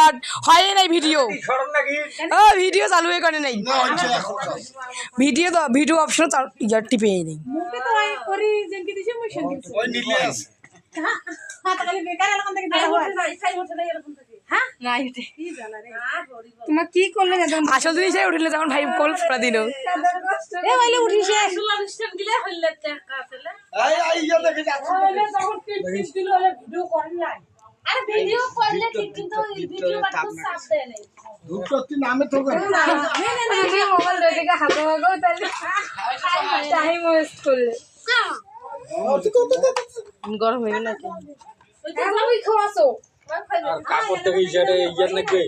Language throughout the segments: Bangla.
গড হয় নাই ভিডিও ও ভিডিও চালু করে নাই ভিডিও তো ভিডিও অপশন ইয়ার টিপে নেই মুখে তো আই করি জেনকে দিছে মই সেনকে ওই নিলিয়াস হ্যাঁ হাত খালি বেকার এরকম থেকে দেওয়া হয় খাই ওঠে না এরকম থেকে হ্যাঁ না এটা কি জানা রে তুমি কি করলে যখন আসল জিনিসই উঠিলে যখন ভাই কল ফোড়া দিল এ হইলে উঠিছে আসল অনুষ্ঠান গিলা হইলে টাকা আসলে এই ইয়া দেখে যাচ্ছে হইলে তখন টিপ দিল হলে ভিডিও করেন নাই আরে ভিডিও করলে ঠিক কিন্তু ভিডিও বাটু সাফ দেয় নাই দুটো তিন নামে তো করে না না মোবাইল রেখে হাতে মাগো তাহলে টাইম ওয়েস্ট করলে গরম হয়ে গেল ওই খাওয়াছো কাপড় থেকে ইশারে ইয়ার নাকি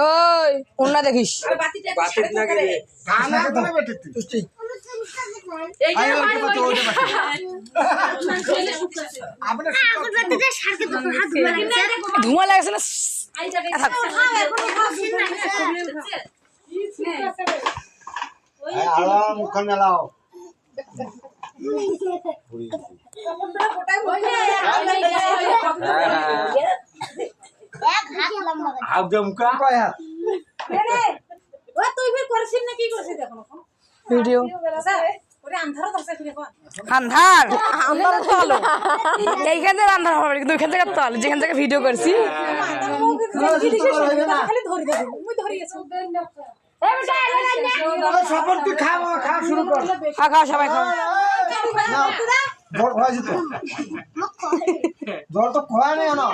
ওই ওন্না দেখিস বাতিটা বাতিত না গেলে কানা করে বেটে তুই এই আই ওকে তো ওটা বাকি আপনি বাতিটা সারকে তো হাত ধরে ধোঁয়া লাগছে না আই যাবে আলাম মুখন নালাও আগে মুখা কয় হাত ও তুই ফির করছিস না কি করছিস এখন ভিডিও ওরে আন্ধার ধরছে ফিরে কোন আন্ধার আন্ধার তো আলো এইখান থেকে আন্ধার হবে কিন্তু ওইখান থেকে তো আলো যেখান থেকে ভিডিও করছি খালি ধরি দেব মুই ধরিয়েছি এ বেটা সবর তুই খাওয়া শুরু কর খাও সবাই খাও জল খাওয়াছি তো জল তো খাওয়া নেই না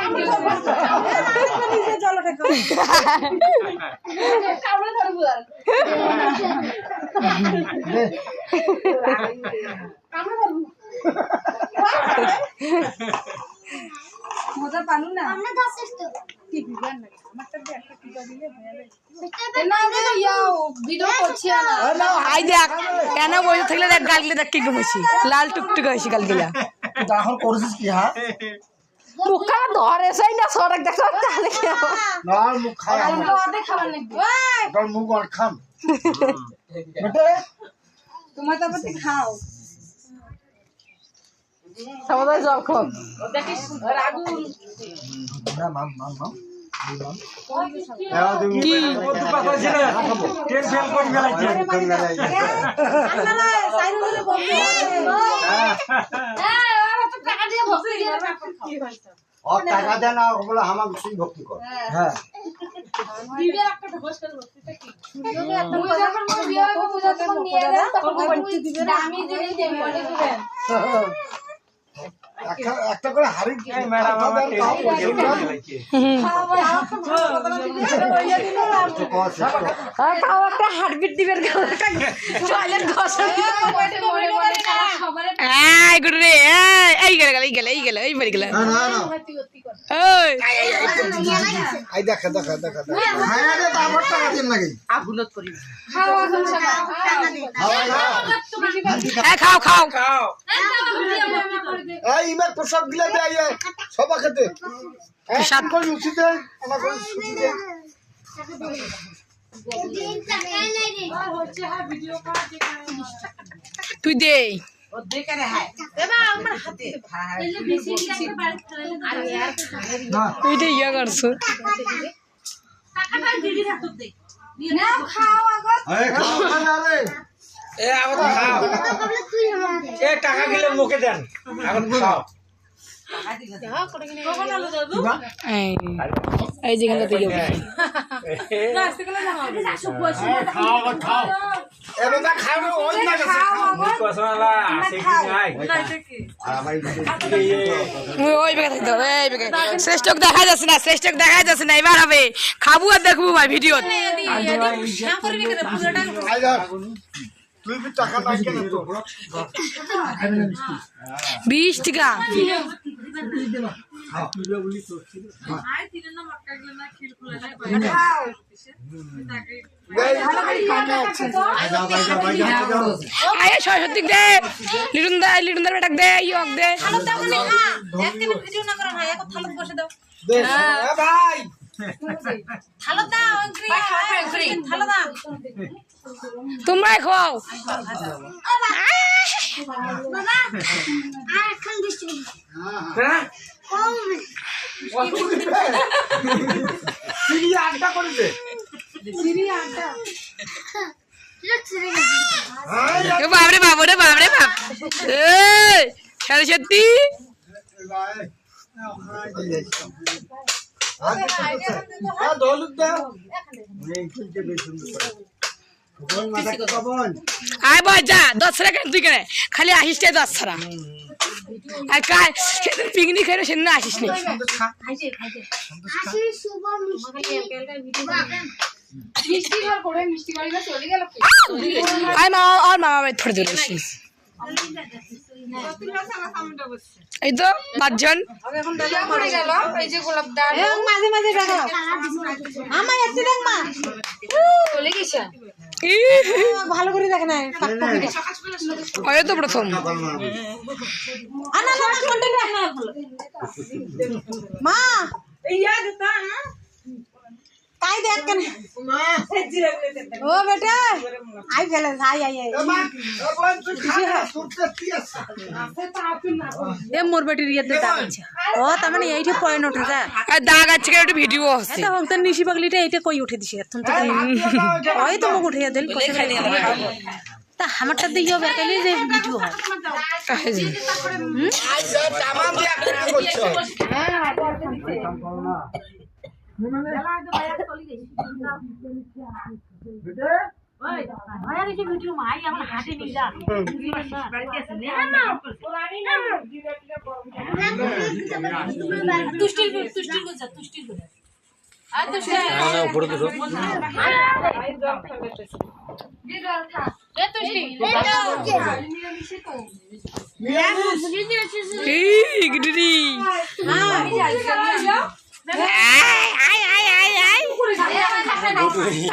জলটা খাও কামড়ে ধরবো আর কামড়ে ধরবো মজা পানু না আমরা দাসিস তো কি বিগান না আমারটা দিয়ে একটা টিকা দিলে হয়ে যাবে না না ইয়াও ভিডিও করছি না আই দেখ কেন বসে থাকলে দেখ গালগুলো দেখ কি ঘুমাইছি লাল টুকটুক হয়েছি গালগুলা এখন করছিস কি হ্যাঁ মুখা ধরে সেই না সরক দেখো তাহলে কি হবে না মুখ খাই তো আদে খাবার লাগবে তোর মুখ আর খান বেটে তোমার তো আপনি খাও সবাই জল খাও দেখিস রাগু না মাম মাম মাম কি টেনশন কোন গেলাইছে কোন গেলাইছে আপনারা সাইড করে বলতে হ্যাঁ ওরা তো টাকা দিয়ে ভক্তি দিয়ে কি হইছে और টাকা দেন না ওগুলো আমাকে সেই ভক্তি কর হ্যাঁ দিবে একটা ঢোস করে ভক্তিটা কি মুই যখন মোর বিয়ে হবে পূজা তখন নিয়ে যান তখন বাড়িতে দিবে না আমি জিনিস দেব বলে দিবেন একটা করে হাড়ি ম্যাডাম আমাকে খাও একটা হার্টবিট দিবেন টয়লেট ঘষা এই গুড রে এই গেল এই বাড়ি গেল না না না ওই আই দেখা দেখা দেখা মায়া দে তারপর টাকা দিন নাকি আগুনত করি খাও এখন সবাই এই খাও খাও এই ইমার পোশাক গিলা দে আই সবা খেতে সাত কোন উচিতে আমার কোন উচিতে দিন টাকা নাই রে হচ্ছে হ্যাঁ ভিডিও করা যে তুই দে এই যে বেশি একটা বাড়ি খাইলে আরে यार না তুই দে ইয়া করছ টাকাটা দিদি হাত দে না খাও আগত এই খাও না রে এ আবার খাও তো কবলে তুই আমাদের এ টাকা গিলে মুখে দেন এখন খাও কখন আলো দাদু এই যেখানে তুই যাবি না আজকে না জানো আসো বসো খাও খাও এবে না খাও ওই না খাও আগত কসমালা আছে কি নাই না এটা কি ওই বেগে থাকতে হবে এই বেগে শ্রেষ্ঠক দেখা যাচ্ছে না এবার হবে খাবো আর দেখবো ভাই ভিডিও না করবি কেন পুরোটা আই যা তুই কি টাকা নাই কেন তো 20 টাকা আই তিন না মক্কা গেল না খিল খুলে নাই খাও আয় সরস্বতী দে লিটুনদার বেটাক দে ইয়ক দে থালত দাও মানে খা একদিন ভিডিও না করো না এক থালত বসে দাও দে এ ভাই থালত দাও অঙ্গ্রি থালত দাও তোমরাই খাও বাবা আর খান দিছি হ্যাঁ কম কি করিছে বাবরে বাবরে বাবরে বাপ সাড়ে সত্যি দৌলত দাও আয় বয় যা 10 টাকা কেন তুই কেন খালি আসিস 10 ছাড়া আর কাল সেদিন পিকনিক খেয়ে সেদিন আসিস নি আয় মা আর মামা বাড়ি থরে চলে এসেছিস এই তো 5 জন মাঝে মাঝে দেখাও আমার একটু দেখ মা ভালো করে দেখ না হয় তো প্রথম মা তাই দেখ কেন ও বেটা আই ফেলে আই আই আই এ মোর বেটির ইয়েতে দাগ আছে ও তার মানে এইটা পয়েন্ট উঠে যা আর দাগ আছে কেন একটু ভিডিও আছে এটা হোক তার নিশি পাগলিটা এইটা কই উঠে দিছে এখন তো ওই তো মুখ উঠে দেন তা আমারটা দিও বেটালি যে ভিডিও হয় তামাম দিয়া করছো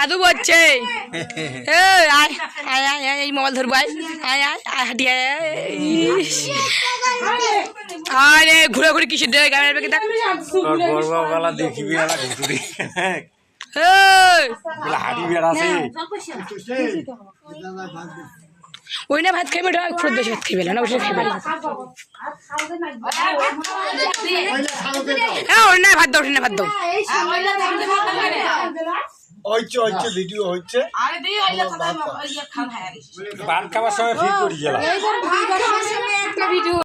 আদু বলছে এই মোবাইল ধরবো আয় আয় আয় আয় হাঁটিয়ে আরে ঘুরে ঘুরে কিসের দেয় গ্রামের বেগে দেখ দেখিবি হাঁটি বেড়াছে ওই না ভাত খাইবে খুব বেশি ভাত খাইবে না ওইটা খাইবে ওই না ভাত দাও ওই না ভাত দাও হচ্ছে ভিডিও হচ্ছে ভাত খাবার সময় ফিট করি গেলাম একটা ভিডিও